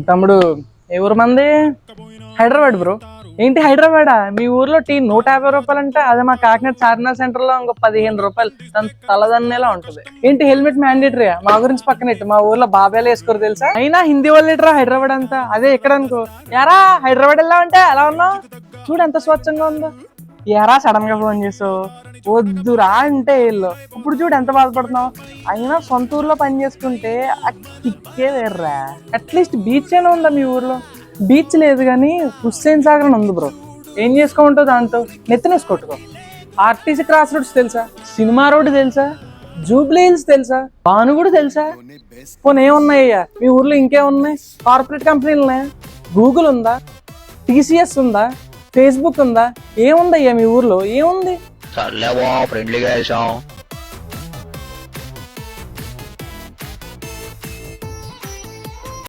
తమ్ముడు ఏ ఊరు మంది? హైదరాబాద్ బ్రో. ఏంటి హైదరాబాదా? మీ ఊర్లో టీ 150 రూపాయలు అంటే అదే మా కాకినాడ చార్మినార్ సెంటర్ లో ఇంకో 15 రూపాయలు. దాని తలదన్నేలా ఉంటది. ఏంటి హెల్మెట్ మ్యాండేటరీయా? మా గురించి పక్కనెట్టు. మా ఊర్లో బాబాయ్లు వేసుకోరు తెలుసా? అయినా హిందీ వాళ్ళు ఎట్రా హైదరాబాద్ అంతా? అదే ఎక్కడ అనుకో. యారా హైదరాబాద్ వెళ్ళా అంటే ఎలా ఉన్నావు? చూడు ఎంత స్వచ్ఛంగా ఉందో. ఎరా సడన్ గా ఫోన్ చేసావు? వద్దురా అంటే వీళ్ళు. ఇప్పుడు చూడు ఎంత బాధపడుతున్నావు. అయినా సొంత ఊర్లో పని చేసుకుంటే ఆ కిక్కే వేర్రా. అట్లీస్ట్ బీచ్ అయినా ఉందా మీ ఊర్లో? బీచ్ లేదు కానీ హుస్సేన్ సాగర్ అని ఉంది బ్రో. ఏం చేసుకోమంటావు దాంతో? నెత్తినేసుకోట్టుకో. ఆర్టీసీ క్రాస్ రోడ్స్ తెలుసా? సినిమా రోడ్డు తెలుసా? జూబ్లీ హిల్స్ తెలుసా? భానుగుడు తెలుసా? పోనీ ఏమున్నాయ్యా మీ ఊర్లో? ఇంకేమున్నాయి? కార్పొరేట్ కంపెనీలు ఉన్నాయా? గూగుల్ ఉందా? టీసీఎస్ ఉందా? ఫేస్బుక్ ఉందా? ఏముందయ్యా మీ ఊర్లో? ఏముంది? ఫ్రెండ్లీగా వేసాం.